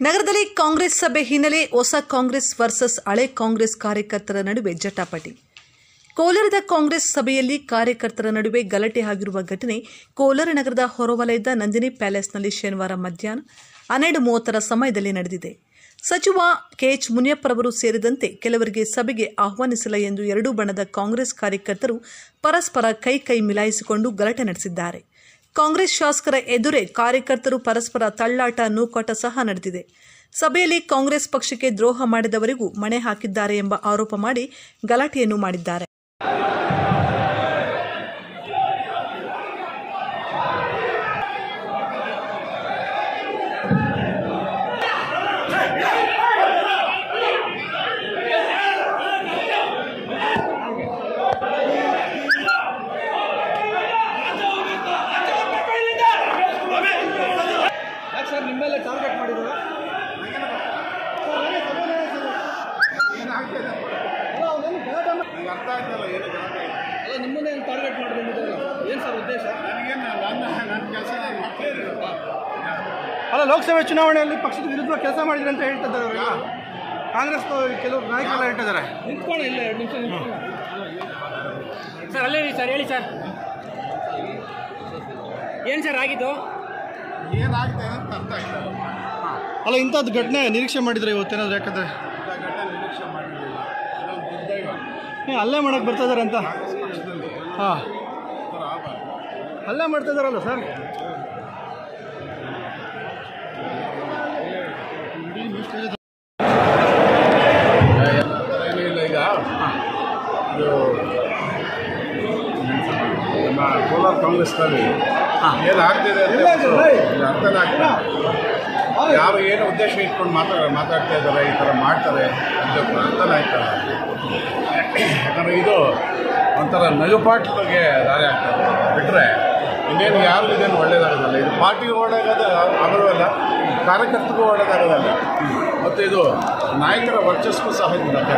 ನಗರದಲ್ಲಿ ಕಾಂಗ್ರೆಸ್ ಸಭೆ ಹಿನ್ನೆಲೆ ಹೊಸ ಕಾಂಗ್ರೆಸ್ ವರ್ಸಸ್ ಹಳೆ ಕಾಂಗ್ರೆಸ್ ಕಾರ್ಯಕರ್ತರ ನಡುವೆ ಜಟಾಪಟಿ. ಕೋಲಾರದ ಕಾಂಗ್ರೆಸ್ ಸಭೆಯಲ್ಲಿ ಕಾರ್ಯಕರ್ತರ ನಡುವೆ ಗಲಾಟೆ ಆಗಿರುವ ಘಟನೆ ಕೋಲಾರ ನಗರದ ಹೊರವಲಯದ ನಂದಿನಿ ಪ್ಯಾಲೇಸ್ನಲ್ಲಿ ಶನಿವಾರ ಮಧ್ಯಾಹ್ನ 12:30 ಸಮಯದಲ್ಲಿ ನಡೆದಿದೆ. ಸಚಿವ ಕೆಎಚ್ ಮುನಿಯಪ್ಪರವರು ಸೇರಿದಂತೆ ಕೆಲವರಿಗೆ ಸಭೆಗೆ ಆಹ್ವಾನಿಸಿಲ್ಲ ಎಂದು ಎರಡೂ ಬಣದ ಕಾಂಗ್ರೆಸ್ ಕಾರ್ಯಕರ್ತರು ಪರಸ್ಪರ ಕೈ ಮಿಲಾಯಿಸಿಕೊಂಡು ಗಲಾಟೆ ನಡೆಸಿದ್ದಾರೆ. ಕಾಂಗ್ರೆಸ್ ಶಾಸಕರ ಎದುರೇ ಕಾರ್ಯಕರ್ತರು ಪರಸ್ಪರ ತಳ್ಳಾಟ ನೂಕಾಟ ಸಹ ನಡೆದಿದೆ. ಸಭೆಯಲ್ಲಿ ಕಾಂಗ್ರೆಸ್ ಪಕ್ಷಕ್ಕೆ ದ್ರೋಹ ಮಾಡಿದವರಿಗೂ ಮಣೆ ಹಾಕಿದ್ದಾರೆ ಎಂಬ ಆರೋಪ ಮಾಡಿ ಗಲಾಟೆಯನ್ನು ಮಾಡಿದ್ದಾರೆ. ನಿಮ್ಮೆಲ್ಲ ಟಾರ್ಗೆಟ್ ಮಾಡಿದ್ರು ಅರ್ಥ ಆಯ್ತಲ್ಲ ಏನು ಗಲಾಟೆ ಅಲ್ಲ ನಿಮ್ಮನ್ನೇ ಟಾರ್ಗೆಟ್ ಮಾಡಿ ಬಂದಿದ್ದಾರೆ. ಏನು ಸರ್ ಉದ್ದೇಶ? ನನ್ನ ಕೆಲಸ ಅಲ್ಲ ಲೋಕಸಭೆ ಚುನಾವಣೆಯಲ್ಲಿ ಪಕ್ಷದ ವಿರುದ್ಧ ಕೆಲಸ ಮಾಡಿದ್ರೆ ಅಂತ ಹೇಳ್ತಿದ್ದಾರೆ ಅವರೆಲ್ಲ. ಕಾಂಗ್ರೆಸ್ ಕೆಲವು ನಾಯಕರೆಲ್ಲ ಹೇಳ್ತಿದ್ದಾರೆ. ನಿಂತ್ಕೊಂಡು ಇಲ್ಲ 2 ನಿಮಿಷ ನಿಂತ್ಕೊಂಡು ಸರ್ ಅಲ್ಲೇ ಸರ್ ಹೇಳಿ ಸರ್ ಏನು ಸರ್ ಆಗಿದ್ದು? ಏನಾಗ್ತದೆ ಅಂತ ಅರ್ಥ ಆಯ್ತು. ಅಲ್ಲ ಇಂಥದ್ದು ಘಟನೆ ನಿರೀಕ್ಷೆ ಮಾಡಿದ್ರೆ ಇವತ್ತೇನಾದ್ರು? ಯಾಕಂದರೆ ಘಟನೆ ನಿರೀಕ್ಷೆ ಮಾಡಿರಲಿಲ್ಲ. ಇದೊಂದು ದುರ್ದೈವ. ಹಲ್ಲೆ ಮಾಡಕ್ಕೆ ಬರ್ತಾ ಇದ್ದಾರೆ ಅಂತ. ಪಕ್ಷದಲ್ಲಿ ಹಾಂ ಆಗಬಾರ್ದು. ಹಲ್ಲೆ ಮಾಡ್ತಾ ಇದ್ದಾರಲ್ಲ ಸರ್. ಏನೂ ಇಲ್ಲ. ಈಗ ಇದು ನಮ್ಮ ಕೋಲಾರ ಕಾಂಗ್ರೆಸ್ನಲ್ಲಿ ಏನಾಗ್ತಿದೆ ಅಂತ ಅರ್ಥನೇ ಆಗ್ತದೆ. ಯಾರು ಏನು ಉದ್ದೇಶ ಇಟ್ಕೊಂಡು ಮಾತಾಡ್ತಾ ಇದ್ದಾರೆ, ಈ ಥರ ಮಾಡ್ತಾರೆ ಅಂತ ಅರ್ಥನೇ ಆಯ್ತಲ್ಲ. ಯಾಕಂದರೆ ಇದು ಒಂಥರ ನಗುಪಾಟಕ್ಕೆ ದಾರಿ ಆಗ್ತದೆ. ಬಿಟ್ಟರೆ ಇನ್ನೇನು ಯಾರು ಇದೇನು ಒಳ್ಳೇದಾಗೋದಲ್ಲ. ಇದು ಪಾರ್ಟಿಗೂ ಆಗೋದಲ್ಲ, ಕಾರ್ಯಕರ್ತರಿಗೂ ಒಳ್ಳೇದಾಗೋದಲ್ಲ. ಮತ್ತು ಇದು ನಾಯಕರ ವರ್ಚಸ್ಗೂ ಸಹ ಇದು ಧಕ್ಕೆ